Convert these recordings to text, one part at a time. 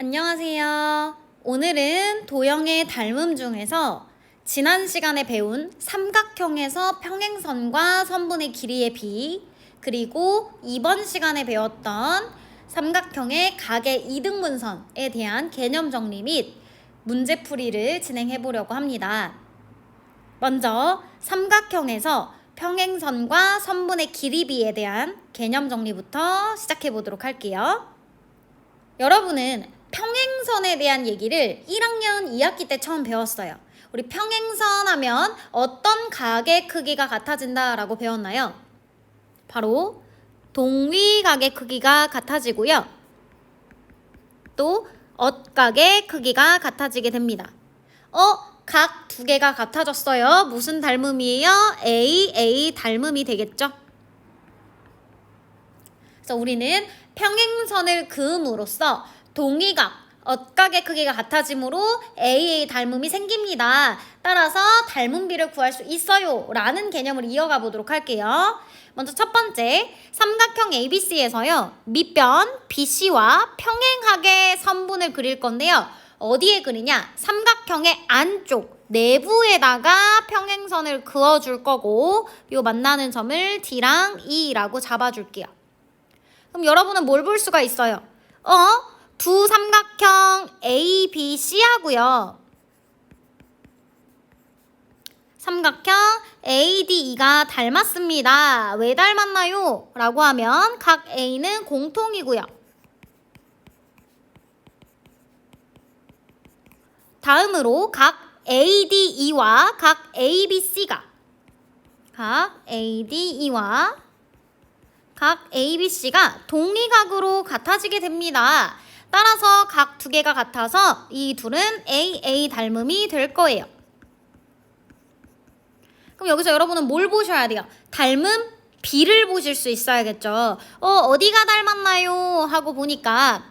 안녕하세요. 오늘은 도형의 닮음 중에서 지난 시간에 배운 삼각형에서 평행선과 선분의 길이의 비, 그리고 이번 시간에 배웠던 삼각형의 각의 이등분선에 대한 개념 정리 및 문제풀이를 진행해 보려고 합니다. 먼저 삼각형에서 평행선과 선분의 길이비에 대한 개념 정리부터 시작해 보도록 할게요. 여러분은 평행선에 대한 얘기를 1학년 2학기 때 처음 배웠어요. 우리 평행선 하면 어떤 각의 크기가 같아진다 라고 배웠나요? 바로 동위각의 크기가 같아지고요. 또 엇각의 크기가 같아지게 됩니다. 각 두 개가 같아졌어요. 무슨 닮음이에요? A 닮음이 되겠죠? 그래서 우리는 평행선을 그음으로써 동위각, 엇각의 크기가 같아지므로 AA 닮음이 생깁니다. 따라서 닮음비를 구할 수 있어요 라는 개념을 이어가 보도록 할게요. 먼저 첫 번째, 삼각형 ABC에서요 밑변 BC와 평행하게 선분을 그릴 건데요. 어디에 그리냐? 삼각형의 안쪽 내부에다가 평행선을 그어줄 거고 요 만나는 점을 D랑 E라고 잡아줄게요. 그럼 여러분은 뭘 볼 수가 있어요? 두 삼각형 A, B, C 하고요. 삼각형 A, D, E가 닮았습니다. 왜 닮았나요? 라고 하면 각 A는 공통이고요. 다음으로 각 A, D, E와 각 A, B, C가 각 A, D, E와 각 A, B, C가 동위각으로 같아지게 됩니다. 따라서 각 두 개가 같아서 이 둘은 AA 닮음이 될 거예요. 그럼 여기서 여러분은 뭘 보셔야 돼요? 닮음 B를 보실 수 있어야겠죠. 어디가 닮았나요? 하고 보니까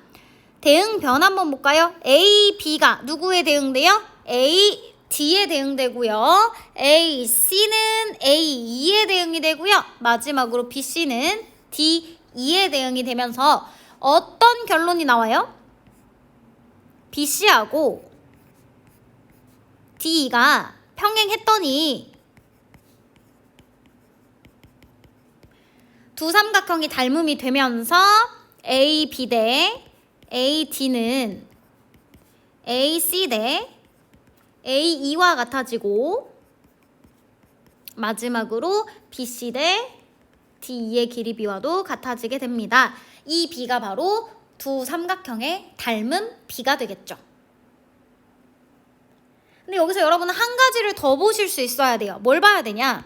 대응변 한번 볼까요? A, B가 누구에 대응돼요? A, D에 대응되고요. A, C는 A, E에 대응이 되고요. 마지막으로 B, C는 D, E에 대응이 되면서 어떤 결론이 나와요? B, C하고 D, E가 평행했더니 두 삼각형이 닮음이 되면서 A, B 대 A, D는 A, C 대 A, E와 같아지고 마지막으로 B, C 대 D, E의 길이 B와도 같아지게 됩니다. 이 B가 바로 두 삼각형의 닮은 B가 되겠죠. 근데 여기서 여러분은 한 가지를 더 보실 수 있어야 돼요. 뭘 봐야 되냐?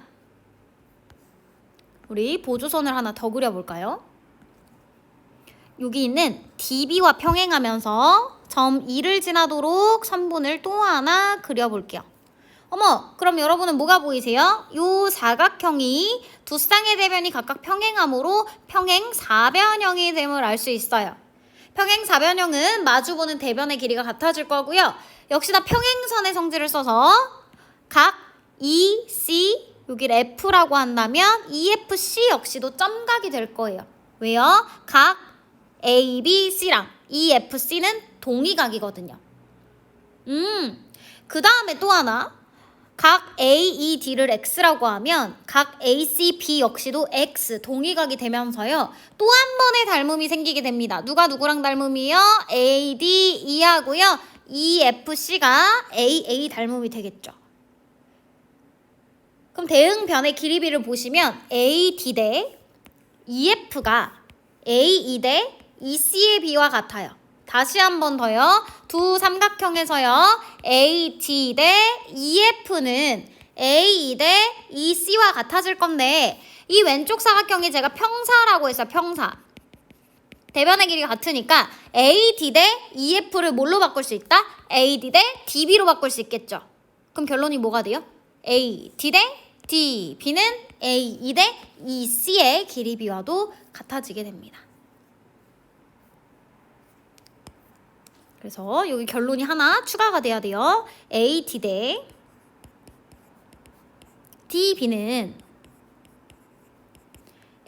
우리 보조선을 하나 더 그려볼까요? 여기 있는 DB와 평행하면서 점 E를 지나도록 선분을 또 하나 그려볼게요. 그럼 여러분은 뭐가 보이세요? 요 사각형이 두 쌍의 대변이 각각 평행하므로 평행사변형이 됨을 알 수 있어요. 평행사변형은 마주보는 대변의 길이가 같아질 거고요. 역시나 평행선의 성질을 써서 각 EC, 여기를 F라고 한다면 EFC 역시도 점각이 될 거예요. 왜요? 각 ABC랑 EFC는 동위각이거든요. 그 다음에 또 하나, 각 AED를 X라고 하면 각 ACB 역시도 X, 동위각이 되면서요. 또 한 번의 닮음이 생기게 됩니다. 누가 누구랑 닮음이요? AD, E하고요. EFC가 AA 닮음이 되겠죠. 그럼 대응변의 길이비를 보시면 AD 대 EF가 AE 대 EC의 비와 같아요. 다시 한 번 더요. 두 삼각형에서요. AD 대 EF는 AE 대 EC와 같아질 건데 이 왼쪽 사각형이 제가 평사라고 했어요. 평사. 대변의 길이가 같으니까 AD 대 EF를 뭘로 바꿀 수 있다? AD 대 DB로 바꿀 수 있겠죠. 그럼 결론이 뭐가 돼요? AD 대 DB는 AE 대 EC의 길이 비와도 같아지게 됩니다. 그래서 여기 결론이 하나 추가가 돼야 돼요. AD 대 DB는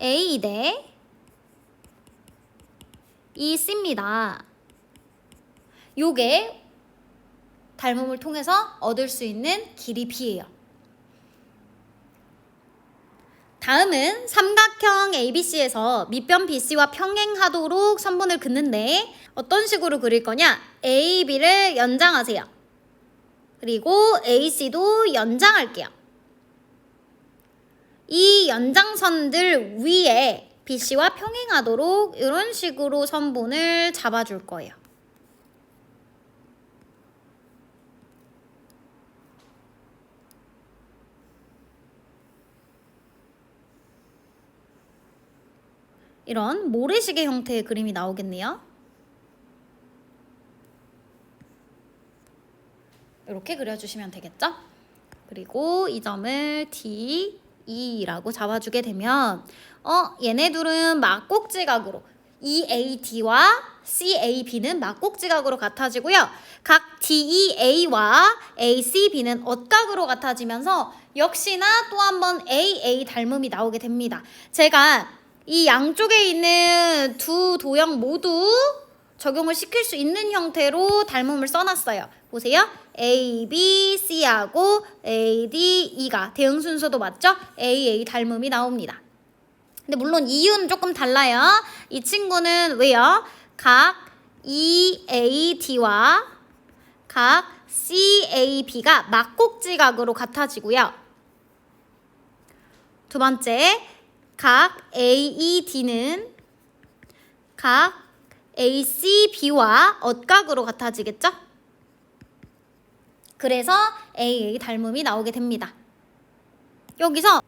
A 대 EC입니다. 요게 닮음을 통해서 얻을 수 있는 길이 B예요. 다음은 삼각형 ABC에서 밑변 BC와 평행하도록 선분을 긋는데 어떤 식으로 그릴 거냐? AB를 연장하세요. 그리고 AC도 연장할게요. 이 연장선들 위에 BC와 평행하도록 이런 식으로 선분을 잡아줄 거예요. 이런 모래시계 형태의 그림이 나오겠네요. 이렇게 그려주시면 되겠죠? 그리고 이 점을 D, E라고 잡아주게 되면 얘네 둘은 막꼭지각으로 EAD와 CAB는 막꼭지각으로 같아지고요. 각 DEA와 ACB는 엇각으로 같아지면서 역시나 또 한 번 AA 닮음이 나오게 됩니다. 제가 이 양쪽에 있는 두 도형 모두 적용을 시킬 수 있는 형태로 닮음을 써놨어요. 보세요. A, B, C하고 A, D, E가 대응 순서도 맞죠? AA 닮음이 나옵니다. 근데 물론 이유는 조금 달라요. 이 친구는 왜요? 각 EAD와 각 CAB가 막꼭지각으로 같아지고요. 두 번째, 각 AED는 각 ACB와 엇각으로 같아지겠죠? 그래서 AA 닮음이 나오게 됩니다. 여기서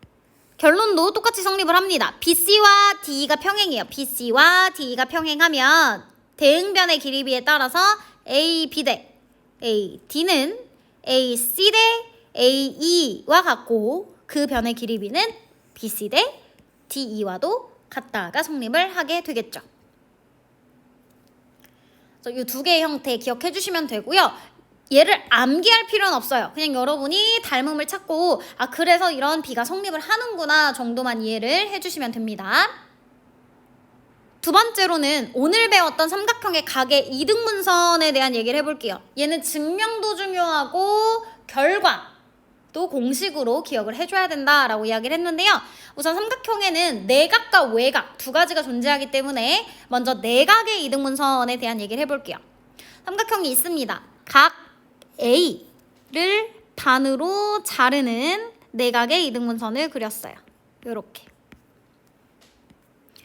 결론도 똑같이 성립을 합니다. BC와 D가 평행이에요. BC와 D가 평행하면 대응변의 길이비에 따라서 AB 대 AD는 AC 대 AE와 같고 그 변의 길이비는 BC 대 DE와도 같다가 성립을 하게 되겠죠. 이 두 개의 형태 기억해 주시면 되고요. 얘를 암기할 필요는 없어요. 그냥 여러분이 닮음을 찾고 그래서 이런 B가 성립을 하는구나 정도만 이해를 해주시면 됩니다. 두 번째로는 오늘 배웠던 삼각형의 각의 이등분선에 대한 얘기를 해볼게요. 얘는 증명도 중요하고 결과도 공식으로 기억을 해줘야 된다라고 이야기를 했는데요. 우선 삼각형에는 내각과 외각 두 가지가 존재하기 때문에 먼저 내각의 이등분선에 대한 얘기를 해볼게요. 삼각형이 있습니다. 각 A를 반으로 자르는 내각의 이등분선을 그렸어요. 이렇게.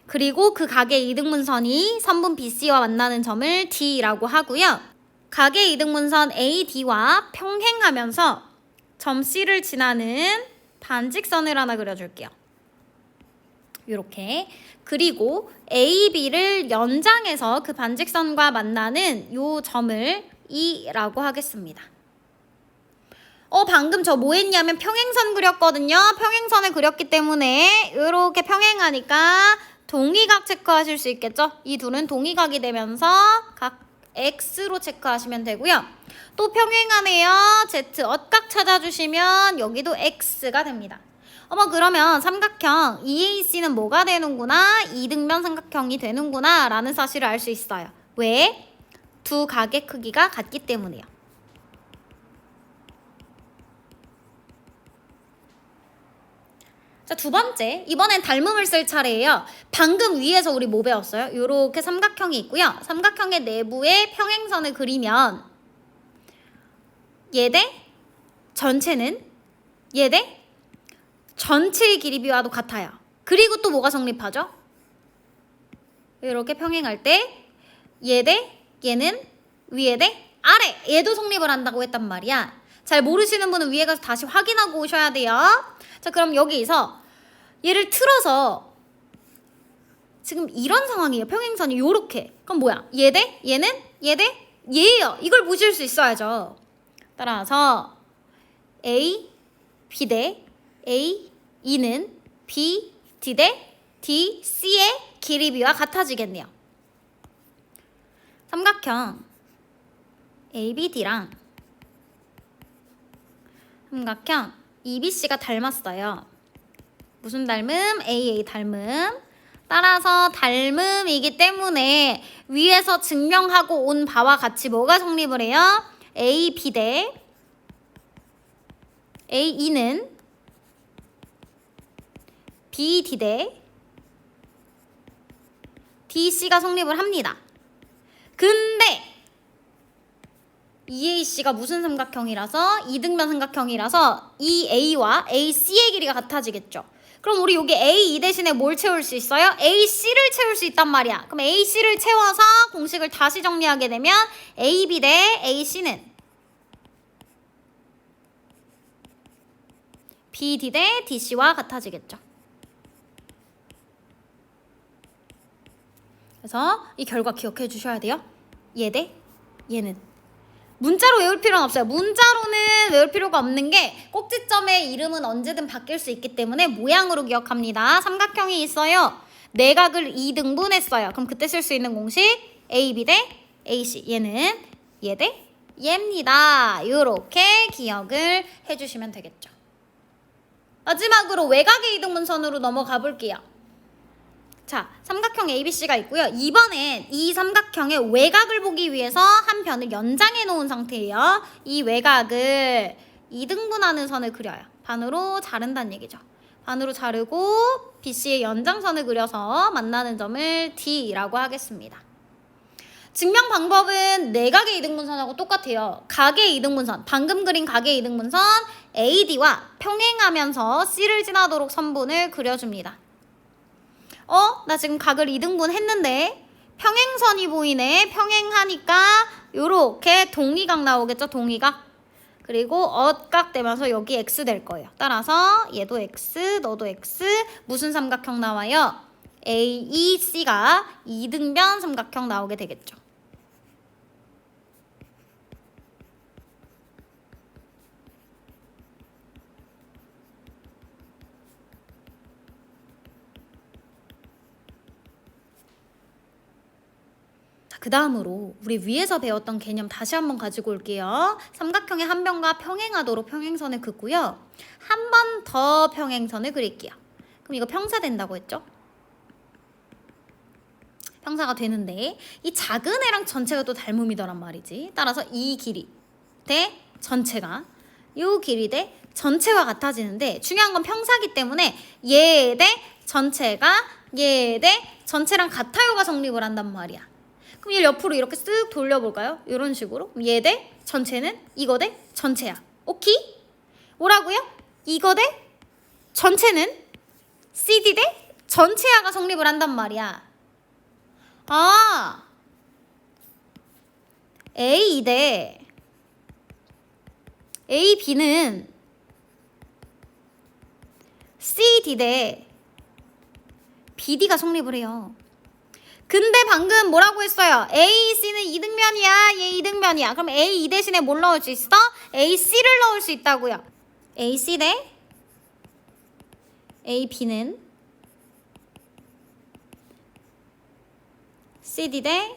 그리고 그 각의 이등분선이 선분 BC와 만나는 점을 D라고 하고요. 각의 이등분선 AD와 평행하면서 점 C를 지나는 반직선을 하나 그려줄게요. 이렇게. 그리고 AB를 연장해서 그 반직선과 만나는 이 점을 E라고 하겠습니다. 방금 저 뭐 했냐면 평행선 그렸거든요. 평행선을 그렸기 때문에 이렇게 평행하니까 동의각 체크하실 수 있겠죠? 이 둘은 동의각이 되면서 각 X로 체크하시면 되고요. 또 평행하네요. Z 엇각 찾아주시면 여기도 X가 됩니다. 그러면 삼각형 EAC는 뭐가 되는구나? 이등변 삼각형이 되는구나 라는 사실을 알 수 있어요. 왜? 두 각의 크기가 같기 때문이에요. 자, 두 번째, 이번엔 닮음을 쓸 차례예요. 방금 위에서 우리 뭐 배웠어요? 이렇게 삼각형이 있고요. 삼각형의 내부에 평행선을 그리면 얘 대 전체는 얘 대 전체의 길이비와도 같아요. 그리고 또 뭐가 성립하죠? 이렇게 평행할 때 얘 대 얘는 위에 대 아래 얘도 성립을 한다고 했단 말이야. 잘 모르시는 분은 위에 가서 다시 확인하고 오셔야 돼요. 자, 그럼 여기서 얘를 틀어서 지금 이런 상황이에요. 평행선이 요렇게. 그럼 뭐야? 얘 대 얘는 얘 대 얘예요. 이걸 보실 수 있어야죠. 따라서 A, B 대 A, E는 B, D 대 D, C의 길이비와 같아지겠네요. 삼각형 ABD랑 삼각형 EBC가 닮았어요. 무슨 닮음? AA 닮음. 따라서 닮음이기 때문에 위에서 증명하고 온 바와 같이 뭐가 성립을 해요? A, B 대 A, E는 B, D 대 D, C가 성립을 합니다. 근데 EAC가 무슨 삼각형이라서 이등변 삼각형이라서 이 A와 AC의 길이가 같아지겠죠. 그럼 우리 여기 A2 대신에 뭘 채울 수 있어요? AC를 채울 수 있단 말이야. 그럼 AC를 채워서 공식을 다시 정리하게 되면 AB 대 AC는 BD 대 DC와 같아지겠죠. 그래서 이 결과 기억해 주셔야 돼요. 얘 대 얘는. 문자로 외울 필요는 없어요. 문자로는 외울 필요가 없는 게 꼭지점의 이름은 언제든 바뀔 수 있기 때문에 모양으로 기억합니다. 삼각형이 있어요. 내각을 2등분했어요. 그럼 그때 쓸 수 있는 공식 AB 대 AC. 얘는 얘 대 얘입니다. 이렇게 기억을 해주시면 되겠죠. 마지막으로 외곽의 이등분선으로 넘어가 볼게요. 자, 삼각형 ABC가 있고요. 이번엔 이 삼각형의 외곽을 보기 위해서 한 변을 연장해 놓은 상태예요. 이 외곽을 2등분하는 선을 그려요. 반으로 자른다는 얘기죠. 반으로 자르고 BC의 연장선을 그려서 만나는 점을 D라고 하겠습니다. 증명 방법은 내각의 이등분선하고 똑같아요. 각의 이등분선, 방금 그린 각의 이등분선 AD와 평행하면서 C를 지나도록 선분을 그려줍니다. 나 지금 각을 2등분 했는데 평행선이 보이네. 평행하니까 요렇게 동의각 나오겠죠. 동의각. 그리고 엇각되면서 여기 X 될 거예요. 따라서 얘도 X, 너도 X. 무슨 삼각형 나와요? AEC가 이등변 삼각형 나오게 되겠죠. 그 다음으로 우리 위에서 배웠던 개념 다시 한번 가지고 올게요. 삼각형의 한 변과 평행하도록 평행선을 긋고요. 한 번 더 평행선을 그릴게요. 그럼 이거 평사 된다고 했죠? 평사가 되는데 이 작은 애랑 전체가 또 닮음이더란 말이지. 따라서 이 길이 대 전체가 이 길이 대 전체와 같아지는데 중요한 건 평사기 때문에 얘 대 전체가 얘 대 전체랑 같아요가 성립을 한단 말이야. 그럼 얘를 옆으로 이렇게 쓱 돌려볼까요? 이런 식으로. 얘 대 전체는 이거 대 전체야. 오케이? 뭐라고요? 이거 대 전체는 CD 대 전체야가 성립을 한단 말이야. 아, A 대 AB는 CD 대 BD가 성립을 해요. 근데 방금 뭐라고 했어요? AC는 이등변이야. 얘 이등변이야. 그럼 A 대신에 뭘 넣을 수 있어? AC를 넣을 수 있다고요. AC 대 AB는 CD 대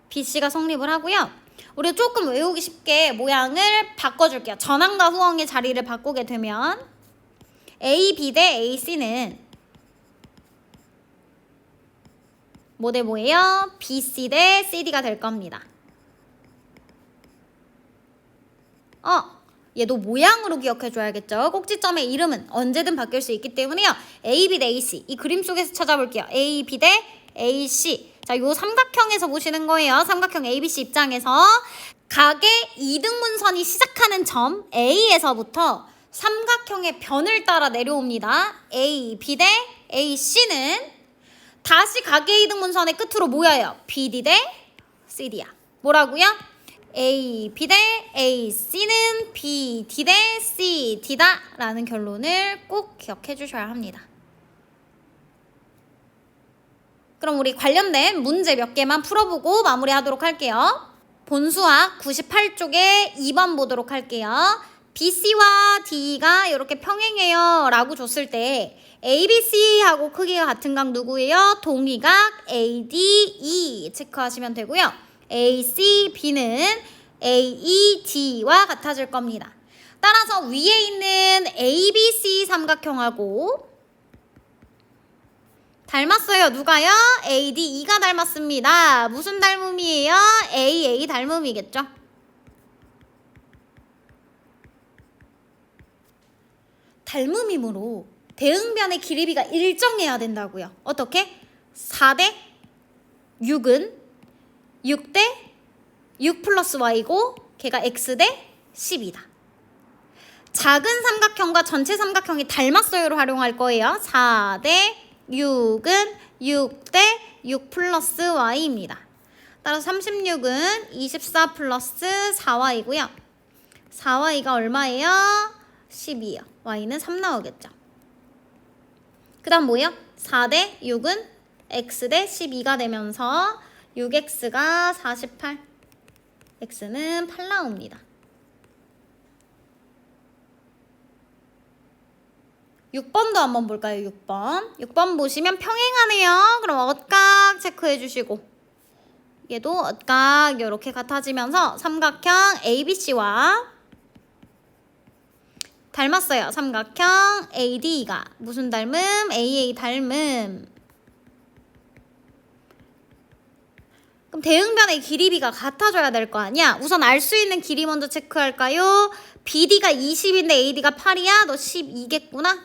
BC가 성립을 하고요. 우리 조금 외우기 쉽게 모양을 바꿔줄게요. 전항과 후항의 자리를 바꾸게 되면 AB 대 AC는 뭐 대 뭐예요? BC 대 CD가 될 겁니다. 얘도 모양으로 기억해줘야겠죠. 꼭지점의 이름은 언제든 바뀔 수 있기 때문에요. AB 대 AC. 이 그림 속에서 찾아볼게요. AB 대 AC. 자, 요 삼각형에서 보시는 거예요. 삼각형 ABC 입장에서 각의 이등분선이 시작하는 점 A에서부터 삼각형의 변을 따라 내려옵니다. AB 대 AC는 다시 각의 이등분선의 끝으로 모여요. BD 대 CD야. 뭐라고요? AB 대 AC는 BD 대 CD다 라는 결론을 꼭 기억해 주셔야 합니다. 그럼 우리 관련된 문제 몇 개만 풀어보고 마무리하도록 할게요. 본수학 98쪽에 2번 보도록 할게요. BC와 D가 이렇게 평행해요 라고 줬을 때 ABC하고 크기가 같은 각 누구예요? 동의각 ADE 체크하시면 되고요. ACB는 AED와 같아질 겁니다. 따라서 위에 있는 ABC 삼각형하고 닮았어요. 누가요? AD, E가 닮았습니다. 무슨 닮음이에요? AA 닮음이겠죠. 닮음이므로 대응변의 길이비가 일정해야 된다고요. 어떻게? 4대 6은 6대 6 플러스 y고 걔가 x대 10이다. 작은 삼각형과 전체 삼각형이 닮았어요로 활용할 거예요. 4대 6은 6대 6 플러스 y입니다. 따라서 36은 24 플러스 4y고요. 4y가 얼마예요? 10이요. y는 3 나오겠죠. 그 다음 뭐예요? 4대 6은 x대 12가 되면서 6x가 48, x는 8 나옵니다. 6번도 한번 볼까요? 6번 보시면 평행하네요. 그럼 어각 체크해 주시고 얘도 어각 이렇게 같아지면서 삼각형 ABC와 닮았어요. 삼각형 AD가 무슨 닮음? AA 닮음. 그럼 대응변의 길이비가 같아져야 될 거 아니야? 우선 알 수 있는 길이 먼저 체크할까요? BD가 20인데 AD가 8이야? 너 12겠구나?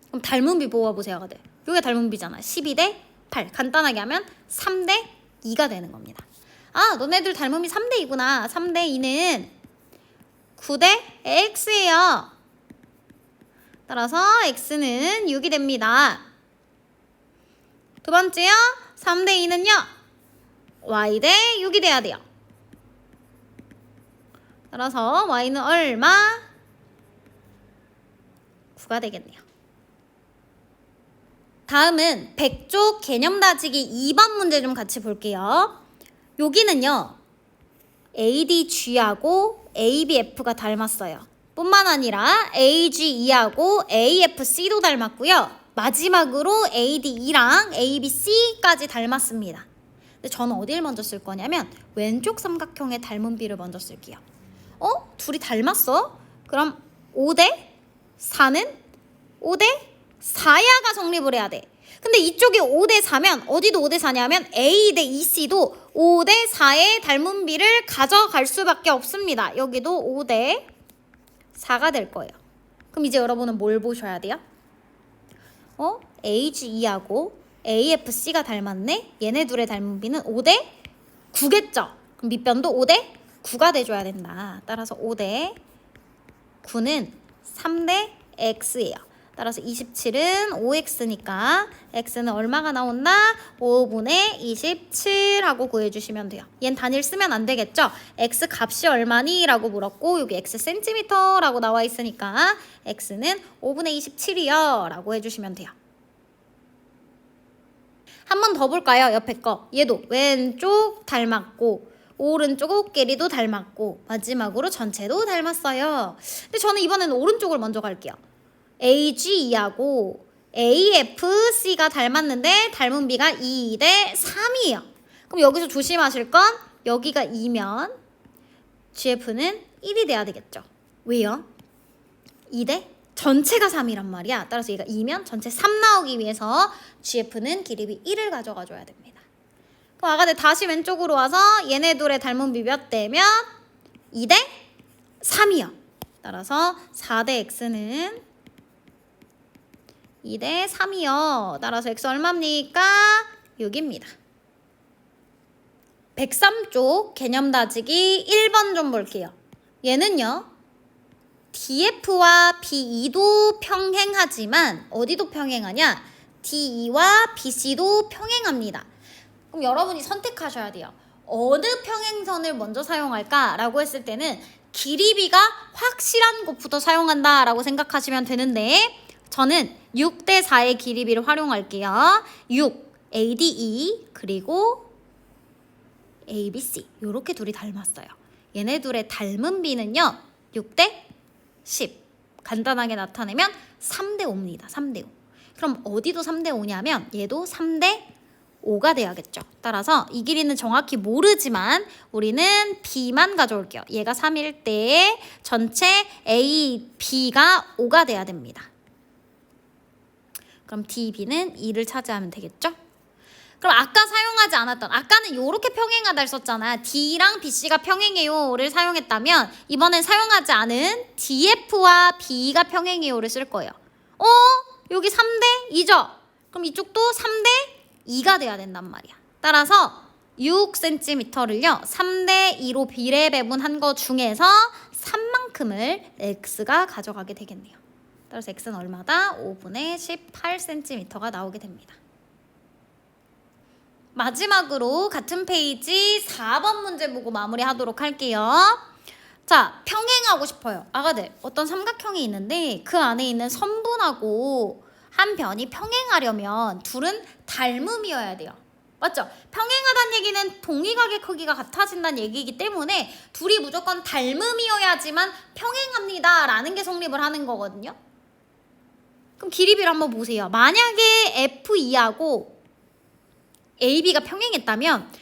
그럼 닮음비 모아보세요가 돼. 이게 닮음비잖아. 12대 8. 간단하게 하면 3대 2가 되는 겁니다. 아, 너네들 닮음이 3대 2구나. 3대 2는 9대 x예요. 따라서 x는 6이 됩니다. 두 번째요. 3대 2는요. y 대 6이 돼야 돼요. 따라서 y는 얼마? 9가 되겠네요. 다음은 100쪽 개념 다지기 2번 문제 좀 같이 볼게요. 여기는요. ADG하고 ABF가 닮았어요. 뿐만 아니라 AGE하고 AFC도 닮았고요. 마지막으로 ADE랑 ABC까지 닮았습니다. 근데 저는 어디를 먼저 쓸 거냐면 왼쪽 삼각형의 닮은비를 먼저 쓸게요. 둘이 닮았어? 그럼 5대 4는 5대 4야가 성립을 해야 돼. 근데 이쪽이 5대 4면 어디도 5대 4냐면 A 대 EC도 5대 4의 닮은비를 가져갈 수밖에 없습니다. 여기도 5대 4가 될 거예요. 그럼 이제 여러분은 뭘 보셔야 돼요? AGE하고 AFC가 닮았네? 얘네 둘의 닮은비는 5대 9겠죠? 그럼 밑변도 5대 9가 돼줘야 된다. 따라서 5대 9는 3대 X예요. 따라서 27은 5x니까 x는 얼마가 나온다? 5분의 27 하고 구해주시면 돼요. 얜 단위를 쓰면 안 되겠죠? x 값이 얼마니? 라고 물었고 여기 x 센티미터 라고 나와 있으니까 x는 5분의 27이요 라고 해주시면 돼요. 한 번 더 볼까요? 옆에 거. 얘도 왼쪽 닮았고 오른쪽 길이도 닮았고 마지막으로 전체도 닮았어요. 근데 저는 이번에는 오른쪽을 먼저 갈게요. AGE하고 AFC가 닮았는데 닮은비가 2대 3이에요. 그럼 여기서 조심하실 건 여기가 2면 GF는 1이 돼야 되겠죠. 왜요? 2대 전체가 3이란 말이야. 따라서 얘가 2면 전체 3 나오기 위해서 GF는 길이비 1을 가져가 줘야 됩니다. 그럼 아가들 다시 왼쪽으로 와서 얘네 둘의 닮은비 몇 대면 2대 3이요. 따라서 4대 X는 2대 3이요. 따라서 x 얼마입니까? 6입니다. 103쪽 개념 다지기 1번 좀 볼게요. 얘는요. DF와 BE도 평행하지만 어디도 평행하냐? DE와 BC도 평행합니다. 그럼 여러분이 선택하셔야 돼요. 어느 평행선을 먼저 사용할까라고 했을 때는 길이비가 확실한 곳부터 사용한다라고 생각하시면 되는데 저는 6대 4의 길이비를 활용할게요. 6, ADE 그리고 ABC 이렇게 둘이 닮았어요. 얘네 둘의 닮은비는요. 6대 10 간단하게 나타내면 3대 5입니다. 3대 5. 그럼 어디도 3대 5냐면 얘도 3대 5가 돼야겠죠. 따라서 이 길이는 정확히 모르지만 우리는 B만 가져올게요. 얘가 3일 때 전체 A, B가 5가 돼야 됩니다. 그럼 DB는 2를 차지하면 되겠죠? 그럼 아까 사용하지 않았던, 아까는 이렇게 평행하다 했었잖아. D랑 BC가 평행해요를 사용했다면 이번엔 사용하지 않은 DF와 B가 평행해요를 쓸 거예요. 여기 3대 2죠? 그럼 이쪽도 3대 2가 돼야 된단 말이야. 따라서 6cm를요 3대 2로 비례 배분한 거 중에서 3만큼을 X가 가져가게 되겠네요. 따라서 X는 얼마다? 5분의 18cm가 나오게 됩니다. 마지막으로 같은 페이지 4번 문제 보고 마무리하도록 할게요. 자, 평행하고 싶어요. 아가들, 어떤 삼각형이 있는데 그 안에 있는 선분하고 한 변이 평행하려면 둘은 닮음이어야 돼요. 맞죠? 평행하다는 얘기는 동일하게 크기가 같아진다는 얘기이기 때문에 둘이 무조건 닮음이어야지만 평행합니다 라는 게 성립을 하는 거거든요. 그럼 길이비를 한번 보세요. 만약에 F2하고 AB가 평행했다면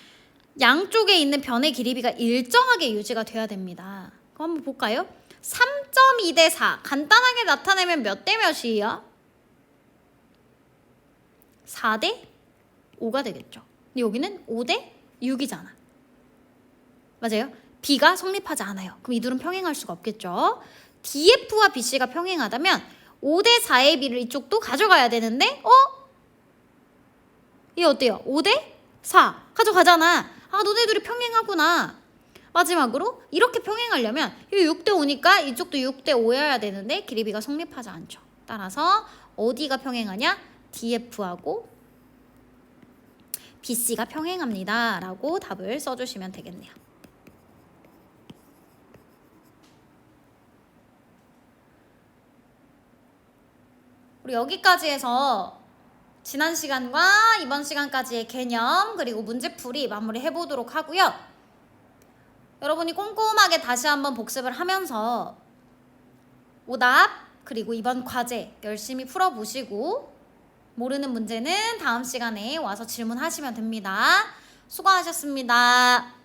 양쪽에 있는 변의 길이비가 일정하게 유지가 돼야 됩니다. 그럼 한번 볼까요? 3.2 대 4 간단하게 나타내면 몇 대 몇이에요? 4 대 5가 되겠죠. 근데 여기는 5 대 6이잖아. 맞아요? B가 성립하지 않아요. 그럼 이 둘은 평행할 수가 없겠죠. DF와 BC가 평행하다면 5 대 4의 B를 이쪽도 가져가야 되는데 이게 어때요? 5 대 4 가져가잖아. 아, 너네 둘이 평행하구나. 마지막으로 이렇게 평행하려면 이 6 대 5니까 이쪽도 6 대 5여야 되는데 길이비가 성립하지 않죠. 따라서 어디가 평행하냐? DF하고 BC가 평행합니다 라고 답을 써주시면 되겠네요. 우리 여기까지 해서 지난 시간과 이번 시간까지의 개념 그리고 문제풀이 마무리 해보도록 하고요. 여러분이 꼼꼼하게 다시 한번 복습을 하면서 오답 그리고 이번 과제 열심히 풀어보시고 모르는 문제는 다음 시간에 와서 질문하시면 됩니다. 수고하셨습니다.